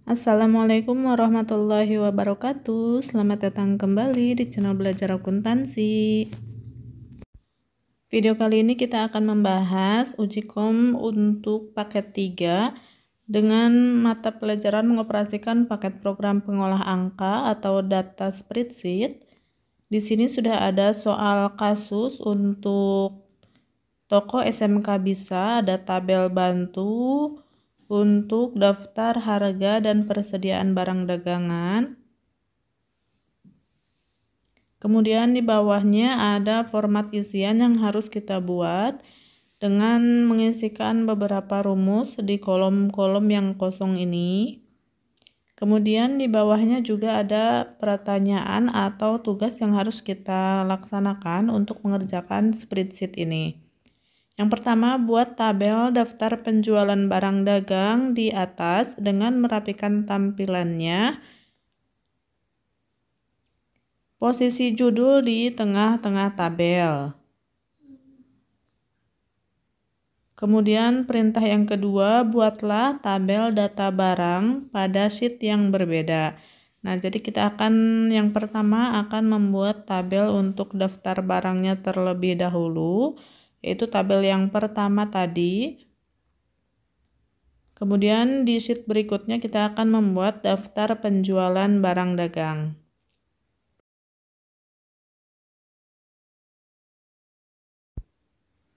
Assalamualaikum warahmatullahi wabarakatuh. Selamat datang kembali di channel Belajar Akuntansi. Video kali ini kita akan membahas uji kom untuk paket 3 dengan mata pelajaran mengoperasikan paket program pengolah angka atau data spreadsheet. Di sini sudah ada soal kasus untuk toko SMK Bisa, ada tabel bantu untuk daftar harga dan persediaan barang dagangan. Kemudian di bawahnya ada format isian yang harus kita buat dengan mengisikan beberapa rumus di kolom-kolom yang kosong ini. Kemudian di bawahnya juga ada pertanyaan atau tugas yang harus kita laksanakan untuk mengerjakan spreadsheet ini. Yang pertama, buat tabel daftar penjualan barang dagang di atas dengan merapikan tampilannya. Posisi judul di tengah-tengah tabel. Kemudian perintah yang kedua, buatlah tabel data barang pada sheet yang berbeda. Nah, jadi kita akan yang pertama akan membuat tabel untuk daftar barangnya terlebih dahulu, yaitu tabel yang pertama tadi. Kemudian di sheet berikutnya kita akan membuat daftar penjualan barang dagang.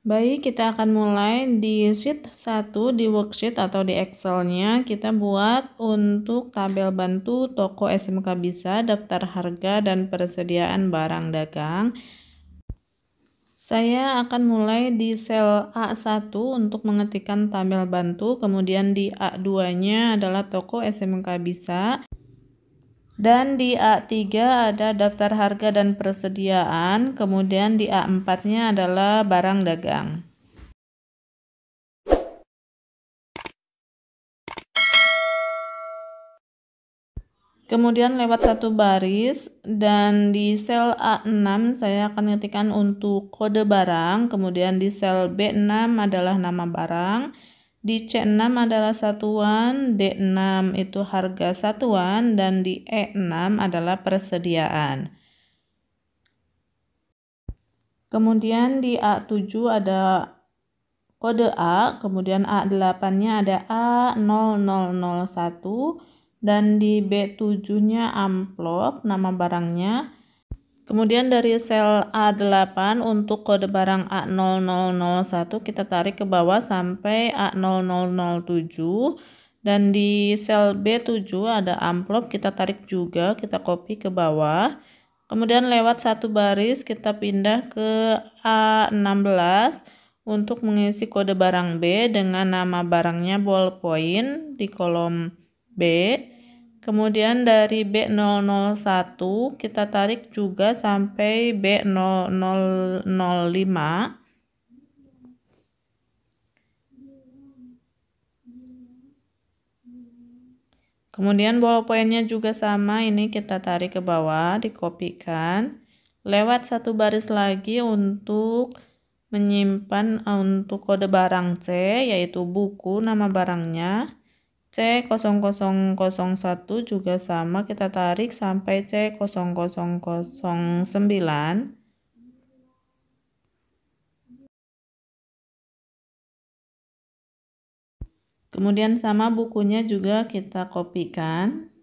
Baik, kita akan mulai di sheet 1 di worksheet atau di Excel-nya. Kita buat untuk tabel bantu toko SMK Bisa, daftar harga dan persediaan barang dagang. Saya akan mulai di sel A1 untuk mengetikkan tabel bantu, kemudian di A2-nya adalah toko SMK Bisa, dan di A3 ada daftar harga dan persediaan, kemudian di A4-nya adalah barang dagang. Kemudian lewat satu baris dan di sel A6 saya akan ketikkan untuk kode barang, kemudian di sel B6 adalah nama barang, di C6 adalah satuan, D6 itu harga satuan, dan di E6 adalah persediaan. Kemudian di A7 ada kode A, kemudian A8-nya ada A0001, dan di B7-nya amplop nama barangnya. Kemudian dari sel A8 untuk kode barang A0001 kita tarik ke bawah sampai A0007, dan di sel B7 ada amplop, kita tarik juga, kita copy ke bawah. Kemudian lewat satu baris kita pindah ke A16 untuk mengisi kode barang B dengan nama barangnya ballpoint di kolom B. Kemudian dari B001 kita tarik juga sampai B0005. Kemudian ballpointnya juga sama, ini kita tarik ke bawah, dikopikan. Lewat satu baris lagi untuk menyimpan untuk kode barang C, yaitu buku nama barangnya. C0001 juga sama, kita tarik sampai C0009. Kemudian sama bukunya juga kita kopikan.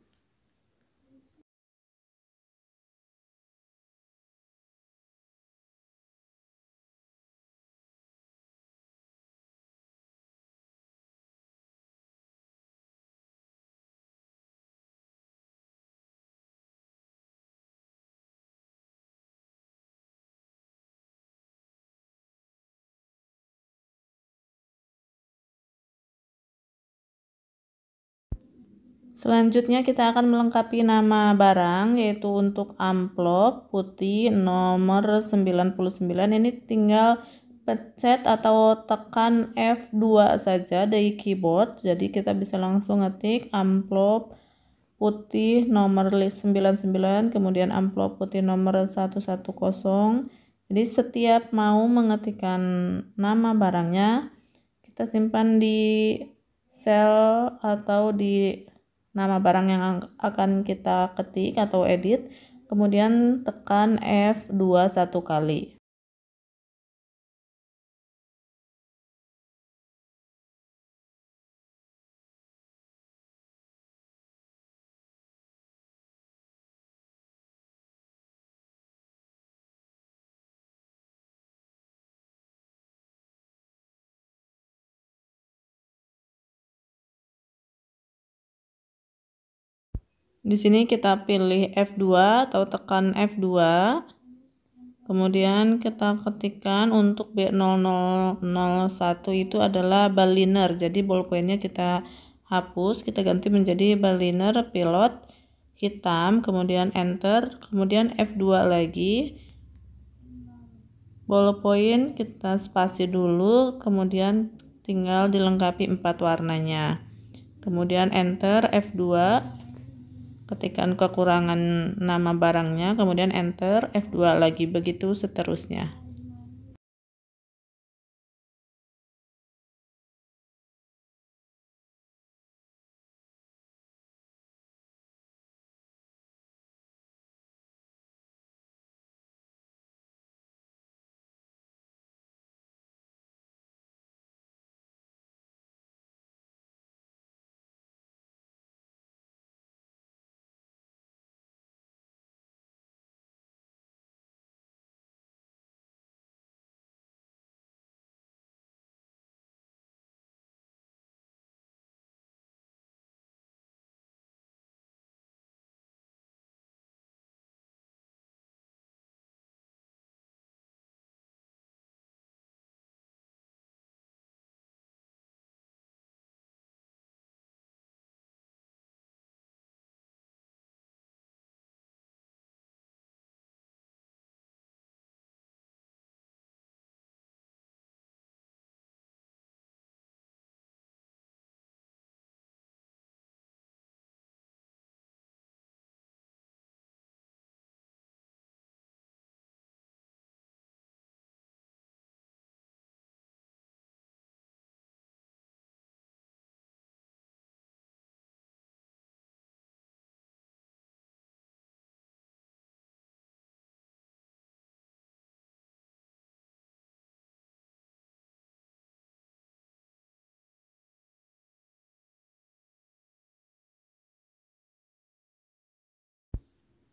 Selanjutnya kita akan melengkapi nama barang, yaitu untuk amplop putih nomor 99, ini tinggal pencet atau tekan F2 saja dari keyboard, jadi kita bisa langsung ngetik amplop putih nomor 99, kemudian amplop putih nomor 110. Jadi setiap mau mengetikkan nama barangnya, kita simpan di sel atau di nama barang yang akan kita ketik atau edit, kemudian tekan F2 satu kali. Di sini kita pilih F2 atau tekan F2. Kemudian kita ketikkan untuk B0001 itu adalah Baliner. Jadi ballpointnya kita hapus, kita ganti menjadi Baliner pilot hitam, kemudian enter, kemudian F2 lagi. Ballpoint kita spasi dulu, kemudian tinggal dilengkapi 4 warnanya. Kemudian enter F2. Ketikkan kekurangan nama barangnya, kemudian enter F2 lagi, begitu seterusnya.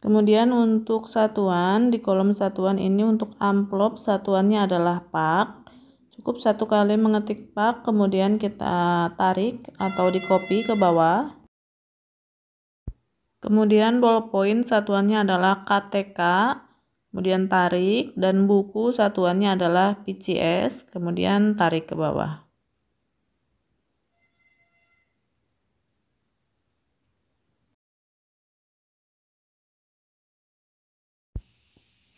Kemudian untuk satuan, di kolom satuan ini untuk amplop satuannya adalah pak. Cukup satu kali mengetik pak, kemudian kita tarik atau di copy ke bawah. Kemudian ballpoint satuannya adalah KTK, kemudian tarik, dan buku satuannya adalah PCS, kemudian tarik ke bawah.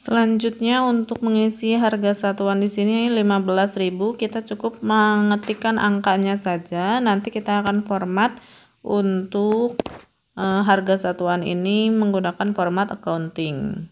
Selanjutnya untuk mengisi harga satuan di sini 15.000, kita cukup mengetikkan angkanya saja. Nanti kita akan format untuk harga satuan ini menggunakan format accounting.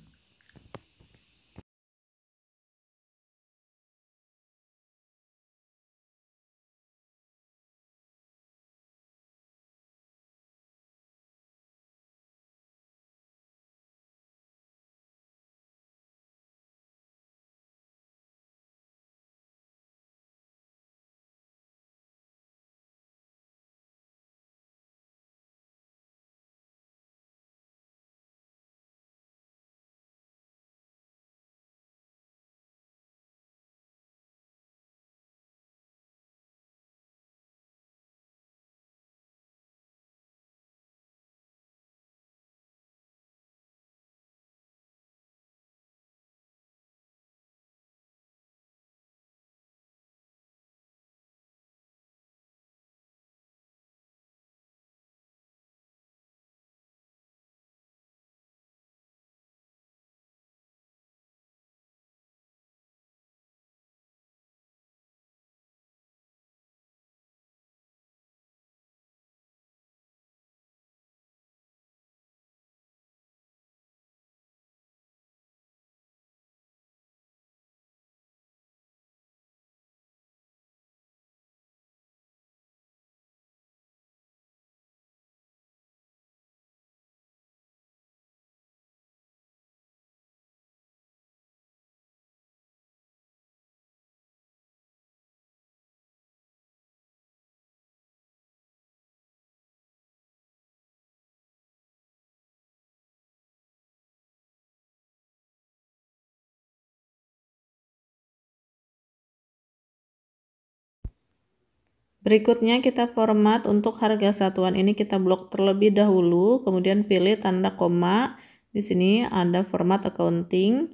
Berikutnya kita format untuk harga satuan ini, kita blok terlebih dahulu, kemudian pilih tanda koma. Di sini ada format accounting.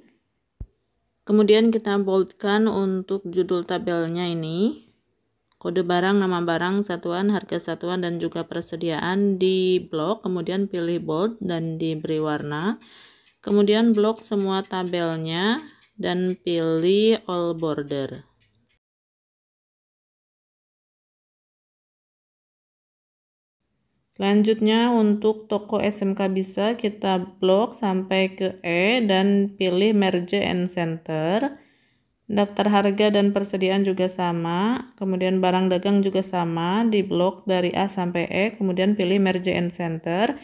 Kemudian kita boldkan untuk judul tabelnya ini. Kode barang, nama barang, satuan, harga satuan, dan juga persediaan di blok. Kemudian pilih bold dan diberi warna. Kemudian blok semua tabelnya dan pilih all border. Selanjutnya untuk toko SMK Bisa kita blok sampai ke E dan pilih merge and center. Daftar harga dan persediaan juga sama, kemudian barang dagang juga sama, di blok dari A sampai E, kemudian pilih merge and center.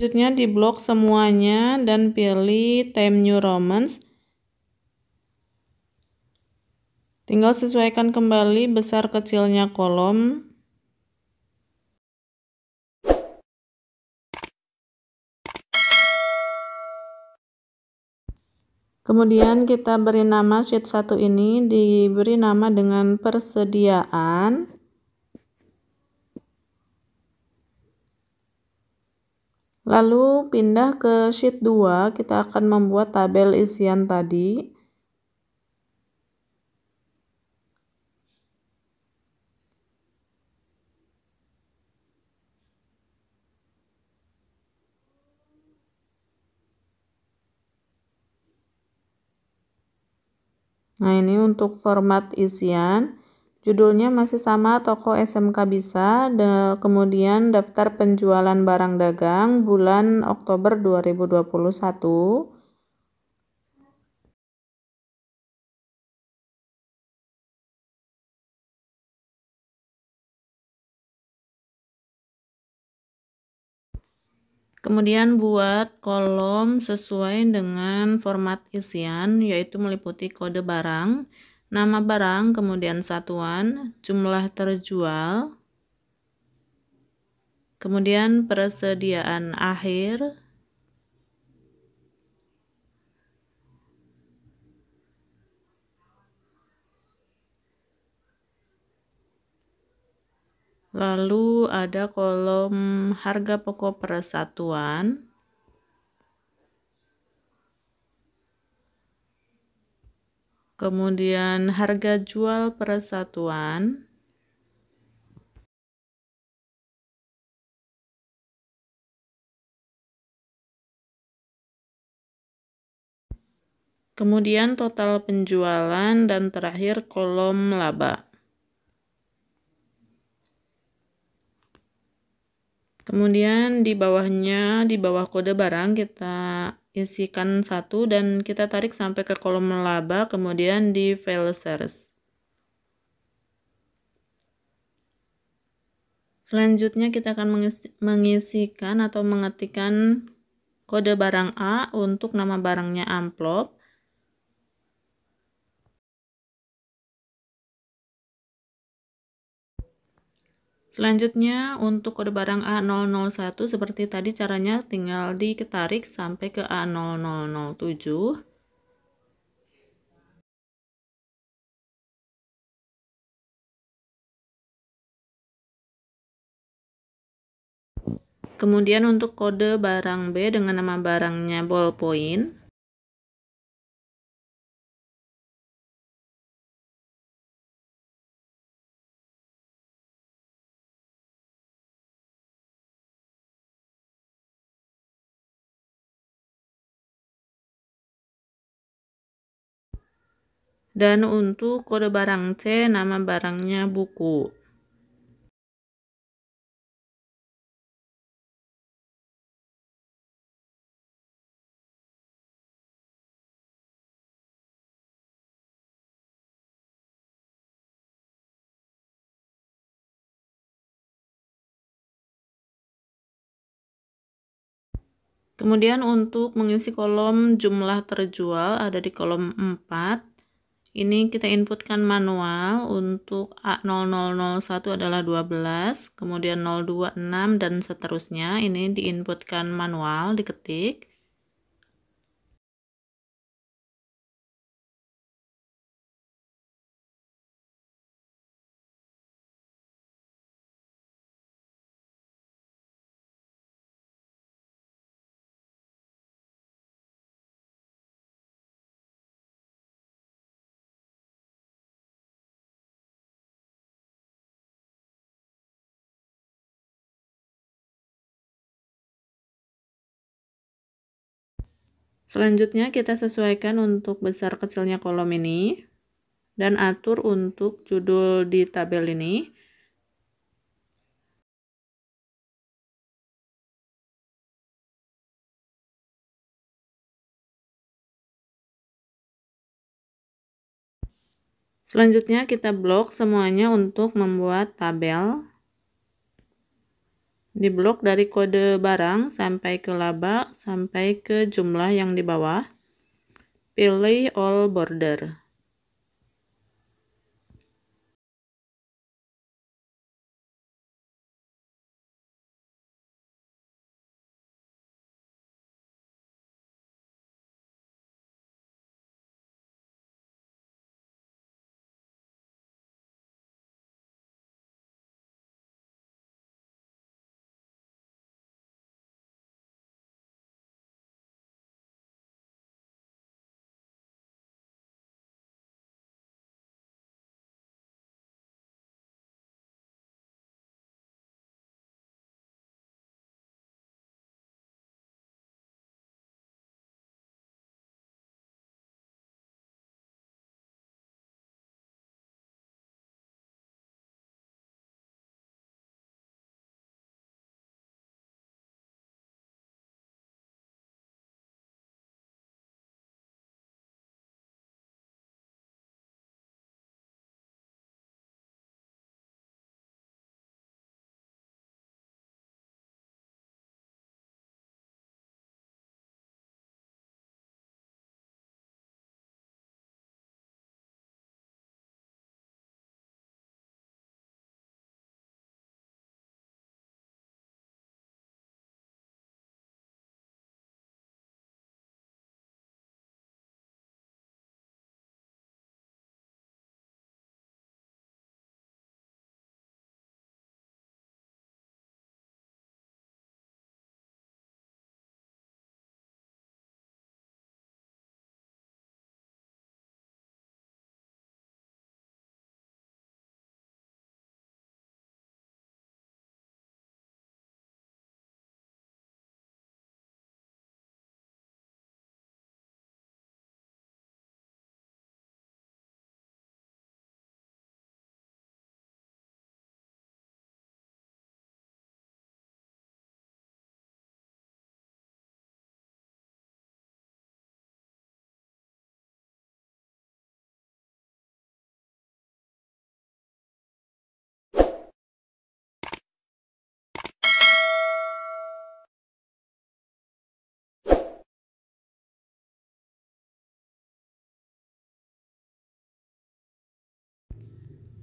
Selanjutnya di blok semuanya dan pilih Time New Romans. Tinggal sesuaikan kembali besar kecilnya kolom. Kemudian kita beri nama sheet 1 ini, diberi nama dengan persediaan. Lalu pindah ke sheet 2, kita akan membuat tabel isian tadi. Nah, ini untuk format isian. Judulnya masih sama, toko SMK Bisa, kemudian daftar penjualan barang dagang bulan Oktober 2021. Kemudian buat kolom sesuai dengan format isian, yaitu meliputi kode barang, nama barang, kemudian satuan, jumlah terjual, kemudian persediaan akhir, lalu ada kolom harga pokok per satuan, kemudian harga jual per satuan, kemudian total penjualan, dan terakhir kolom laba. Kemudian di bawahnya, di bawah kode barang kita isikan 1 dan kita tarik sampai ke kolom laba, kemudian di file search. Selanjutnya kita akan mengisikan atau mengetikkan kode barang A untuk nama barangnya amplop. Selanjutnya untuk kode barang A001 seperti tadi caranya, tinggal ditarik sampai ke A0007. Kemudian untuk kode barang B dengan nama barangnya ballpoint. Dan untuk kode barang C, nama barangnya buku. Kemudian untuk mengisi kolom jumlah terjual ada di kolom 4. Ini kita inputkan manual. Untuk A0001 adalah 12, kemudian 026 dan seterusnya. Ini diinputkan manual, diketik. Selanjutnya kita sesuaikan untuk besar kecilnya kolom ini dan atur untuk judul di tabel ini. Selanjutnya kita blok semuanya untuk membuat tabel. Di blok dari kode barang sampai ke laba sampai ke jumlah yang di bawah. Pilih all border.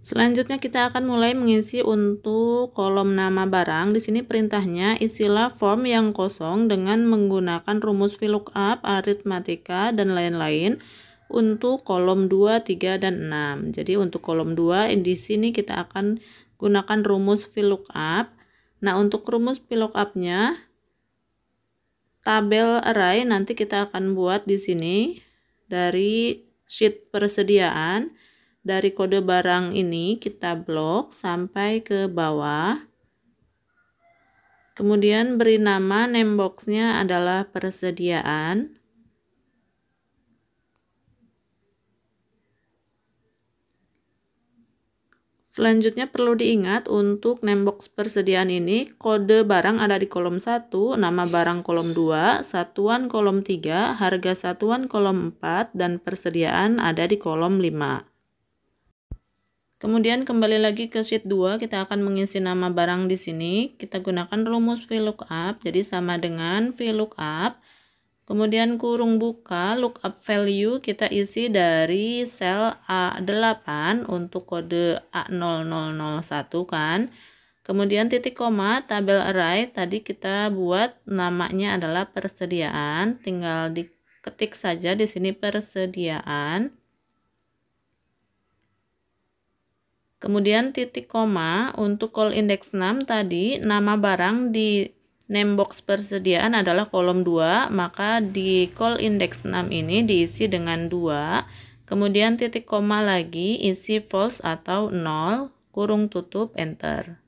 Selanjutnya kita akan mulai mengisi untuk kolom nama barang. Di sini perintahnya isilah form yang kosong dengan menggunakan rumus VLOOKUP, aritmatika, dan lain-lain untuk kolom 2, 3, dan 6. Jadi untuk kolom 2 di sini kita akan gunakan rumus VLOOKUP. Nah, untuk rumus VLOOKUP-nya tabel array nanti kita akan buat di sini dari sheet persediaan. Dari kode barang ini kita blok sampai ke bawah. Kemudian beri nama name box-nya adalah persediaan. Selanjutnya perlu diingat untuk name box persediaan ini kode barang ada di kolom 1, nama barang kolom 2, satuan kolom 3, harga satuan kolom 4, dan persediaan ada di kolom 5. Kemudian kembali lagi ke sheet 2, kita akan mengisi nama barang di sini. Kita gunakan rumus VLOOKUP, jadi sama dengan VLOOKUP. Kemudian kurung buka, lookup value kita isi dari sel A8 untuk kode A0001 kan. Kemudian titik koma, tabel array tadi kita buat namanya adalah persediaan, tinggal diketik saja di sini persediaan. Kemudian titik koma untuk call index 6 tadi nama barang di name box persediaan adalah kolom 2, maka di call index 6 ini diisi dengan 2. Kemudian titik koma lagi isi false atau 0, kurung tutup, enter.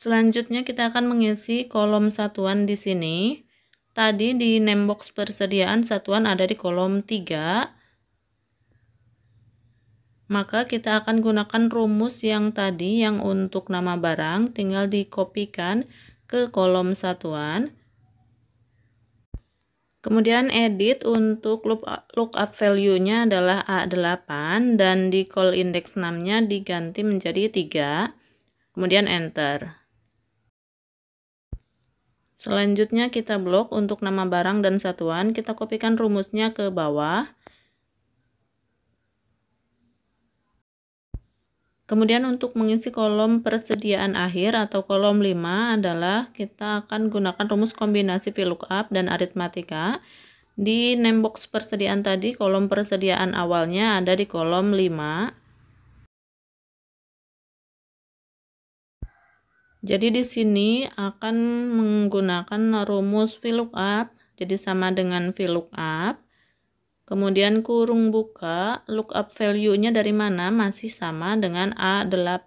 Selanjutnya kita akan mengisi kolom satuan di sini. tadi di name box persediaan satuan ada di kolom 3. Maka kita akan gunakan rumus yang tadi yang untuk nama barang tinggal dikopikan ke kolom satuan. Kemudian edit untuk lookup value-nya adalah A8 dan di call index 6-nya diganti menjadi 3. Kemudian enter. Selanjutnya kita blok untuk nama barang dan satuan, kita kopikan rumusnya ke bawah. Kemudian untuk mengisi kolom persediaan akhir atau kolom 5 adalah kita akan gunakan rumus kombinasi VLOOKUP dan aritmatika. Di name box persediaan tadi kolom persediaan awalnya ada di kolom 5. Jadi di sini akan menggunakan rumus VLOOKUP, jadi sama dengan VLOOKUP. Kemudian kurung buka, lookup value-nya dari mana? Masih sama dengan A8.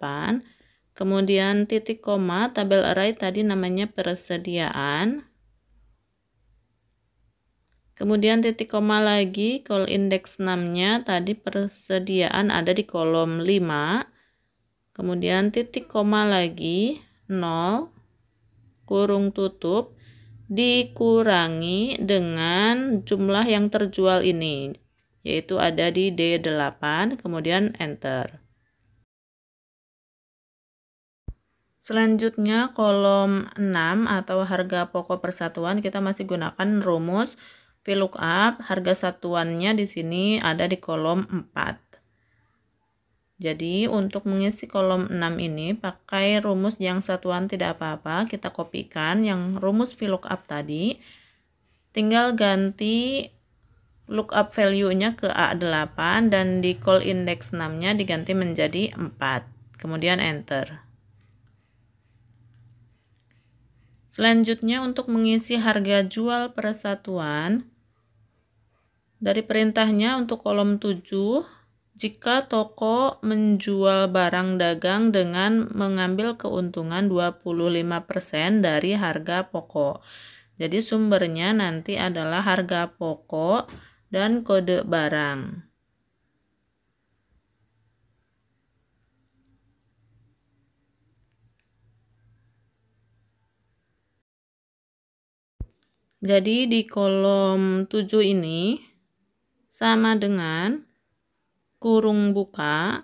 Kemudian titik koma, tabel array tadi namanya persediaan. Kemudian titik koma lagi, call index 6-nya tadi persediaan ada di kolom 5. Kemudian titik koma lagi, 0, kurung tutup, dikurangi dengan jumlah yang terjual ini, yaitu ada di D8, kemudian enter. Selanjutnya kolom 6 atau harga pokok persatuan, kita masih gunakan rumus VLOOKUP. Harga satuannya di sini ada di kolom 4. Jadi untuk mengisi kolom 6 ini pakai rumus yang satuan tidak apa-apa, kita kopikan yang rumus VLOOKUP tadi. Tinggal ganti lookup value-nya ke A8 dan di call index 6-nya diganti menjadi 4. Kemudian enter. Selanjutnya untuk mengisi harga jual persatuan, dari perintahnya untuk kolom 7, jika toko menjual barang dagang dengan mengambil keuntungan 25% dari harga pokok. Jadi sumbernya nanti adalah harga pokok dan kode barang. Jadi di kolom 7 ini sama dengan kurung buka,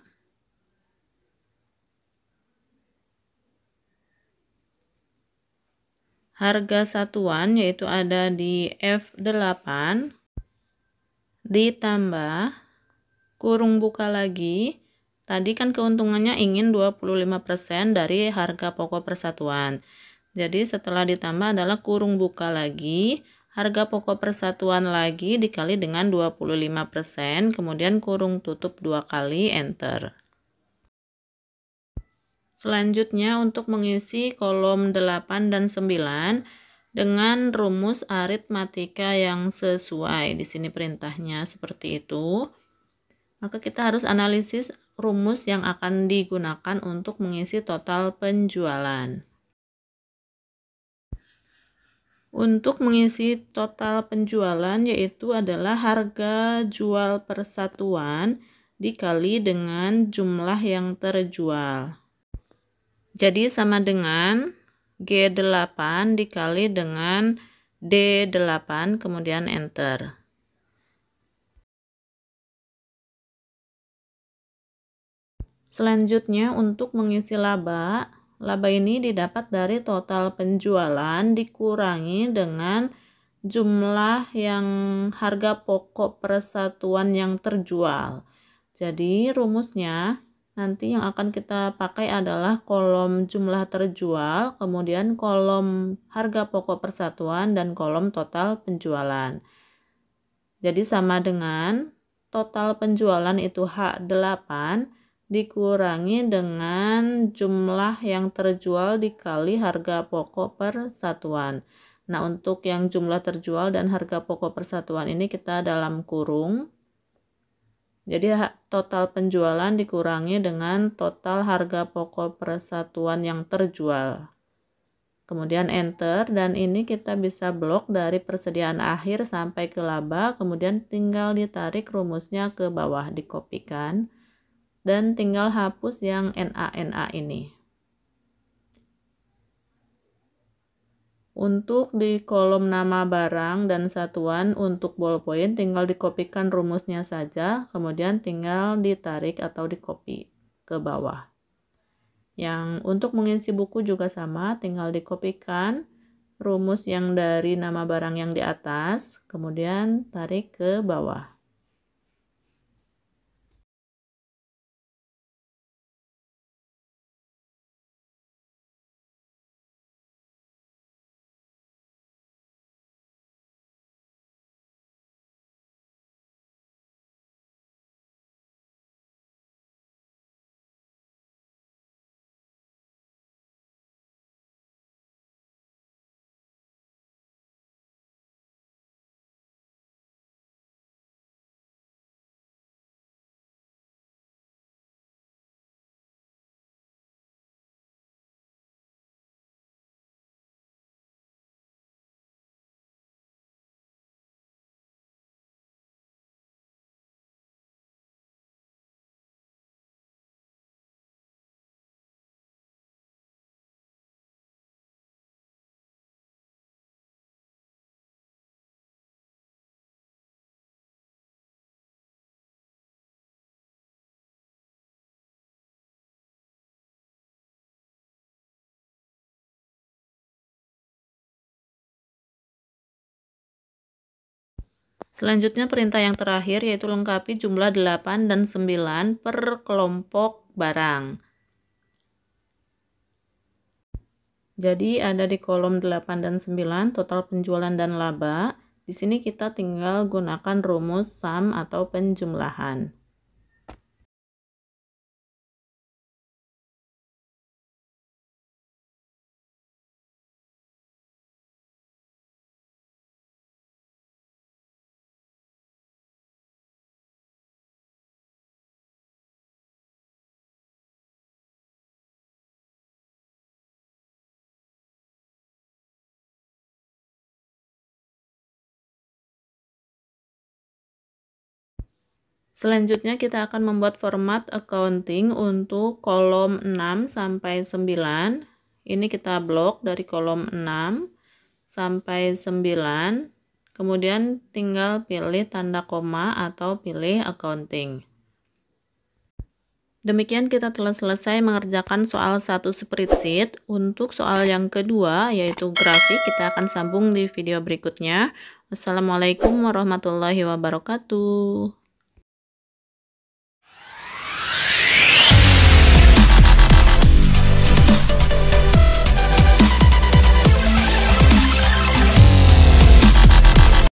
harga satuan yaitu ada di F8, ditambah kurung buka lagi, tadi kan keuntungannya ingin 25% dari harga pokok persatuan. Jadi setelah ditambah adalah kurung buka lagi, harga pokok persatuan lagi dikali dengan 25%, kemudian kurung tutup 2 kali, enter. Selanjutnya untuk mengisi kolom 8 dan 9 dengan rumus aritmatika yang sesuai. Di sini perintahnya seperti itu. Maka kita harus analisis rumus yang akan digunakan untuk mengisi total penjualan. Untuk mengisi total penjualan yaitu adalah harga jual persatuan dikali dengan jumlah yang terjual. Jadi sama dengan G8 dikali dengan D8, kemudian enter. Selanjutnya untuk mengisi laba, laba ini didapat dari total penjualan dikurangi dengan jumlah yang harga pokok persatuan yang terjual. Jadi rumusnya nanti yang akan kita pakai adalah kolom jumlah terjual, kemudian kolom harga pokok persatuan, dan kolom total penjualan. Jadi sama dengan total penjualan itu H8 dikurangi dengan jumlah yang terjual dikali harga pokok persatuan. Nah, untuk yang jumlah terjual dan harga pokok persatuan ini kita dalam kurung. Jadi total penjualan dikurangi dengan total harga pokok persatuan yang terjual. kemudian enter, dan ini kita bisa blok dari persediaan akhir sampai ke laba, kemudian tinggal ditarik rumusnya ke bawah, dikopikan, dan tinggal hapus yang NA ini. Untuk di kolom nama barang dan satuan untuk ballpoint tinggal dikopikan rumusnya saja, kemudian tinggal ditarik atau dikopi ke bawah. Yang untuk mengisi buku juga sama, tinggal dikopikan rumus yang dari nama barang yang di atas, kemudian tarik ke bawah. Selanjutnya perintah yang terakhir yaitu lengkapi jumlah 8 dan 9 per kelompok barang. Jadi ada di kolom 8 dan 9 total penjualan dan laba. Di sini kita tinggal gunakan rumus sum atau penjumlahan. Selanjutnya kita akan membuat format accounting untuk kolom 6 sampai 9. Ini kita blok dari kolom 6 sampai 9. Kemudian tinggal pilih tanda koma atau pilih accounting. Demikian kita telah selesai mengerjakan soal 1 spreadsheet. Untuk soal yang kedua yaitu grafik, kita akan sambung di video berikutnya. Wassalamualaikum warahmatullahi wabarakatuh.